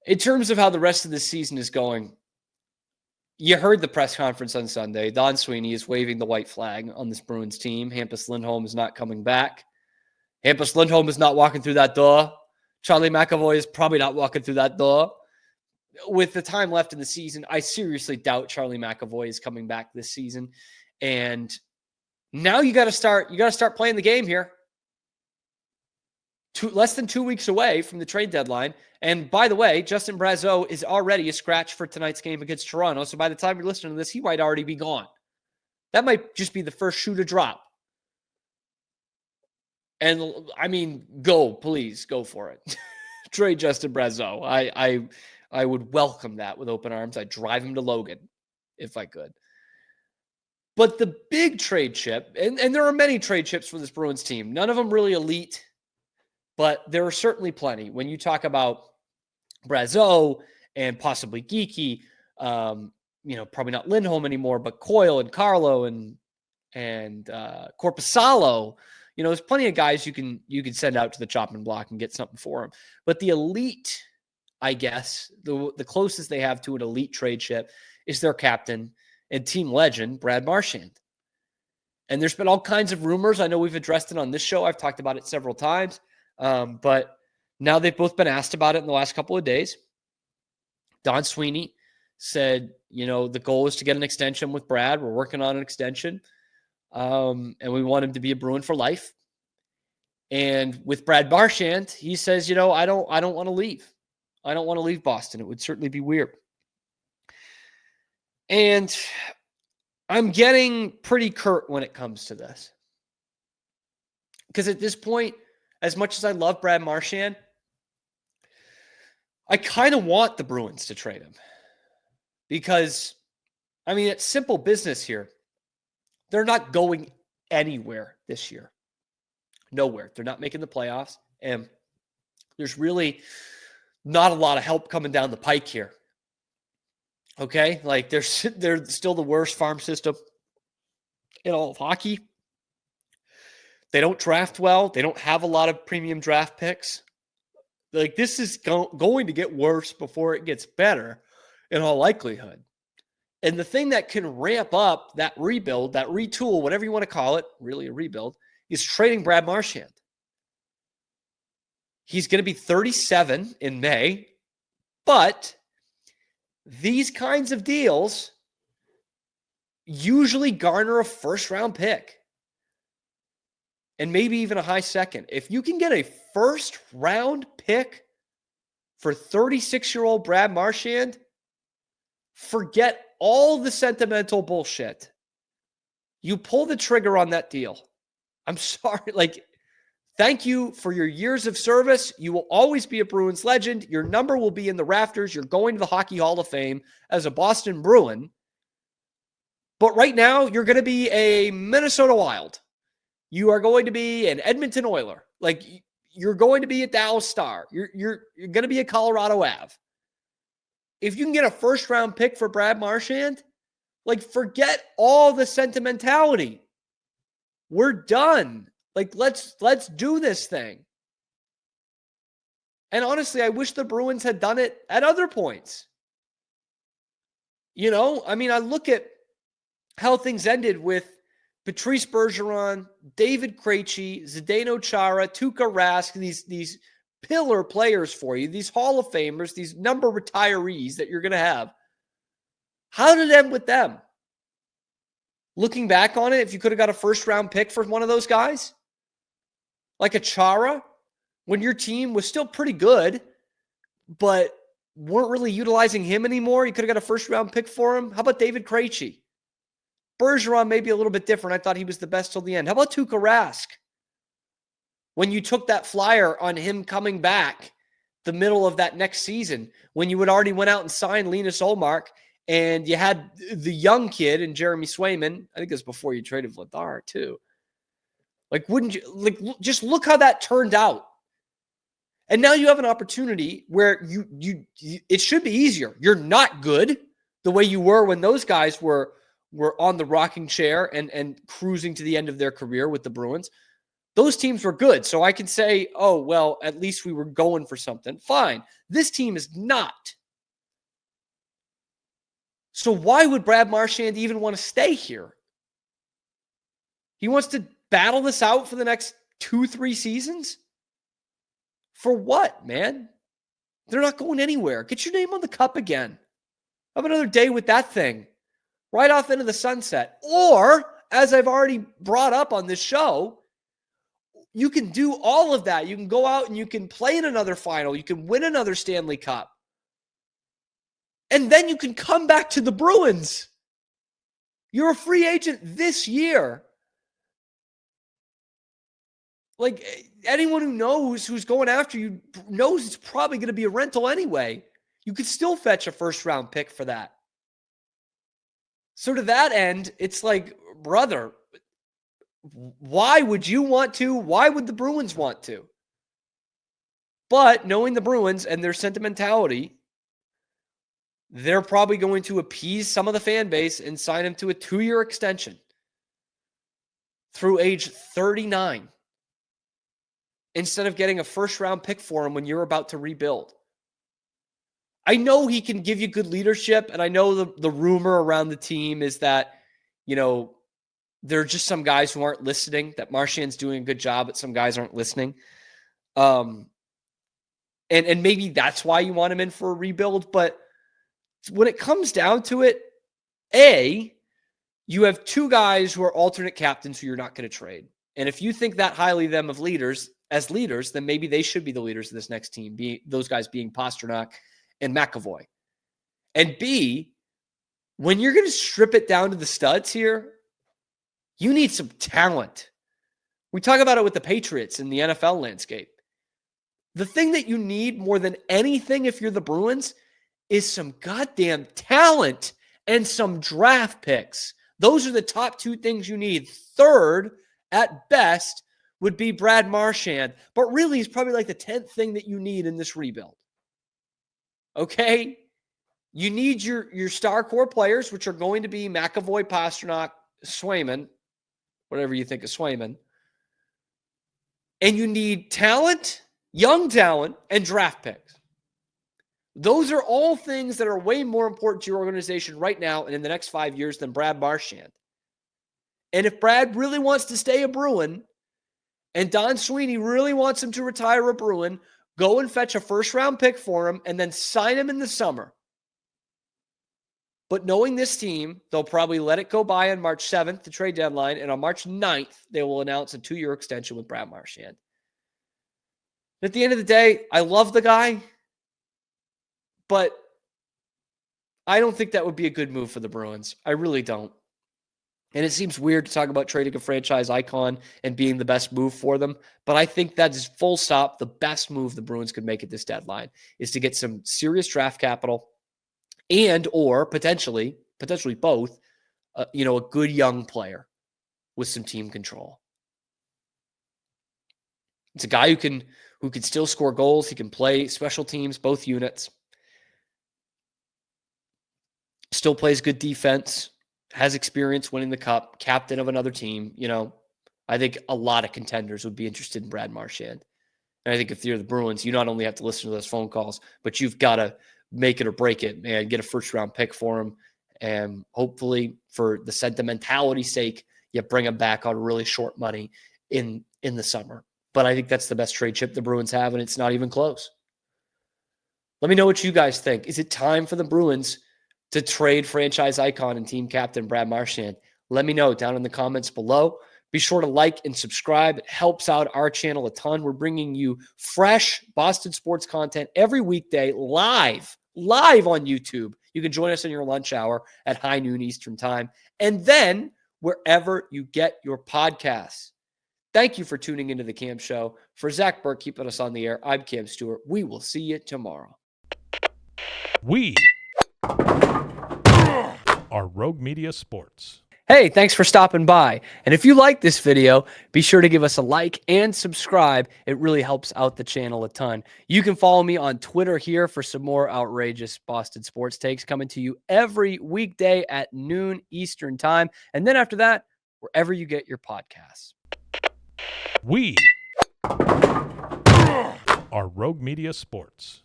In terms of how the rest of the season is going, you heard the press conference on Sunday. Don Sweeney is waving the white flag on this Bruins team. Hampus Lindholm is not coming back. Hampus Lindholm is not walking through that door. Charlie McAvoy is probably not walking through that door. With the time left in the season, I seriously doubt Charlie McAvoy is coming back this season. And now you got to start playing the game here. Less than 2 weeks away from the trade deadline. And by the way, Justin Brazeau is already a scratch for tonight's game against Toronto. So by the time you're listening to this, he might already be gone. That might just be the first shoe to drop. And I mean, please go for it. Trade Justin Brazeau. I would welcome that with open arms. I'd drive him to Logan if I could. But the big trade chip, and there are many trade chips for this Bruins team, none of them really elite, but there are certainly plenty. When you talk about Brazeau and possibly Geekie, probably not Lindholm anymore, but Coyle and Carlo and Korpisalo, there's plenty of guys you can send out to the chopping block and get something for them. But the elite, I guess, the closest they have to an elite trade chip is their captain and team legend, Brad Marchand. And there's been all kinds of rumors. I know we've addressed it on this show. I've talked about it several times. But now they've both been asked about it in the last couple of days. Don Sweeney said, the goal is to get an extension with Brad. We're working on an extension. And we want him to be a Bruin for life. And with Brad Marchand, he says, I don't want to leave. I don't want to leave Boston. It would certainly be weird. And I'm getting pretty curt when it comes to this. Because at this point, as much as I love Brad Marchand, I kind of want the Bruins to trade him. Because, it's simple business here. They're not going anywhere this year. Nowhere. They're not making the playoffs. And there's really not a lot of help coming down the pike here. Okay? They're still the worst farm system in all of hockey. They don't draft well. They don't have a lot of premium draft picks. This is going to get worse before it gets better in all likelihood. And the thing that can ramp up that rebuild, that retool, whatever you want to call it, really a rebuild, is trading Brad Marchand. He's going to be 37 in May, but these kinds of deals usually garner a first-round pick and maybe even a high second. If you can get a first-round pick for 36-year-old Brad Marchand, forget all the sentimental bullshit. You pull the trigger on that deal. I'm sorry. Thank you for your years of service. You will always be a Bruins legend. Your number will be in the rafters. You're going to the Hockey Hall of Fame as a Boston Bruin. But right now, you're going to be a Minnesota Wild. You are going to be an Edmonton Oiler. You're going to be a Dallas Star. You're going to be a Colorado Ave. If you can get a first-round pick for Brad Marchand, forget all the sentimentality. We're done. Let's do this thing. And honestly, I wish the Bruins had done it at other points. I look at how things ended with Patrice Bergeron, David Krejci, Zdeno Chara, Tuukka Rask, these pillar players for you, these Hall of Famers, these number retirees that you're going to have. How did it end with them? Looking back on it, if you could have got a first-round pick for one of those guys, like a Chara, when your team was still pretty good, but weren't really utilizing him anymore, you could have got a first-round pick for him. How about David Krejci? Bergeron may be a little bit different. I thought he was the best till the end. How about Tuukka Rask? When you took that flyer on him coming back the middle of that next season, when you had already went out and signed Linus Ullmark, and you had the young kid and Jeremy Swayman, I think it was before you traded Vladar too. Wouldn't you just look how that turned out? And now you have an opportunity where it should be easier. You're not good the way you were when those guys were on the rocking chair and cruising to the end of their career with the Bruins. those teams were good. So I can say, oh, well, at least we were going for something. Fine. This team is not. So why would Brad Marchand even want to stay here? He wants to battle this out for the next 2-3 seasons? For what, man? They're not going anywhere. Get your name on the cup again. Have another day with that thing. Right off into the sunset. Or, as I've already brought up on this show, you can do all of that. You can go out and you can play in another final. You can win another Stanley Cup. And then you can come back to the Bruins. You're a free agent this year. Like, anyone who knows who's going after you knows it's probably going to be a rental anyway. You could still fetch a first-round pick for that. So to that end, it's like, brother, why would you want to? Why would the Bruins want to? But knowing the Bruins and their sentimentality, they're probably going to appease some of the fan base and sign him to a 2-year extension through age 39 instead of getting a first-round pick for him when you're about to rebuild. I know he can give you good leadership, and I know the rumor around the team is that, you know, there are just some guys who aren't listening, that Marchand's doing a good job, but some guys aren't listening. And maybe that's why you want him in for a rebuild, but when it comes down to it, you have 2 guys who are alternate captains who you're not going to trade. And if you think that highly of them as leaders, then maybe they should be the leaders of this next team, those guys being Pastrnak and McAvoy. And B, when you're going to strip it down to the studs here, you need some talent. We talk about it with the Patriots in the NFL landscape. The thing that you need more than anything if you're the Bruins is some goddamn talent and some draft picks. Those are the top 2 things you need. Third, at best, would be Brad Marchand. But really, he's probably like the 10th thing that you need in this rebuild. Okay? You need your star core players, which are going to be McAvoy, Pastrnak, Swayman, whatever you think of Swayman. And you need talent, young talent, and draft picks. Those are all things that are way more important to your organization right now and in the next 5 years than Brad Marchand. And if Brad really wants to stay a Bruin and Don Sweeney really wants him to retire a Bruin, go and fetch a first-round pick for him and then sign him in the summer. But knowing this team, they'll probably let it go by on March 7th, the trade deadline, and on March 9th, they will announce a 2-year extension with Brad Marchand. At the end of the day, I love the guy, but I don't think that would be a good move for the Bruins. I really don't. And it seems weird to talk about trading a franchise icon and being the best move for them, but I think that is full stop the best move the Bruins could make at this deadline is to get some serious draft capital and or potentially both, a good young player with some team control. It's a guy who can still score goals. He can play special teams, both units. Still plays good defense. Has experience winning the cup. Captain of another team. I think a lot of contenders would be interested in Brad Marchand. And I think if you're the Bruins, you not only have to listen to those phone calls, but you've got to make it or break it and get a first-round pick for him. And hopefully, for the sentimentality sake, you bring him back on really short money in the summer. But I think that's the best trade chip the Bruins have, and it's not even close. Let me know what you guys think. Is it time for the Bruins to trade franchise icon and team captain Brad Marchand? Let me know down in the comments below. Be sure to like and subscribe. It helps out our channel a ton. We're bringing you fresh Boston sports content every weekday live on YouTube. You can join us in your lunch hour at high noon Eastern time, and then wherever you get your podcasts. Thank you for tuning into the Cam Show. For Zach Burke keeping us on the air, I'm Cam Stewart. We will see you tomorrow. We are Rogue Media Sports. Hey, thanks for stopping by. And if you like this video, be sure to give us a like and subscribe. It really helps out the channel a ton. You can follow me on Twitter here for some more outrageous Boston sports takes coming to you every weekday at noon Eastern time. And then after that, wherever you get your podcasts. We are Rogue Media Sports.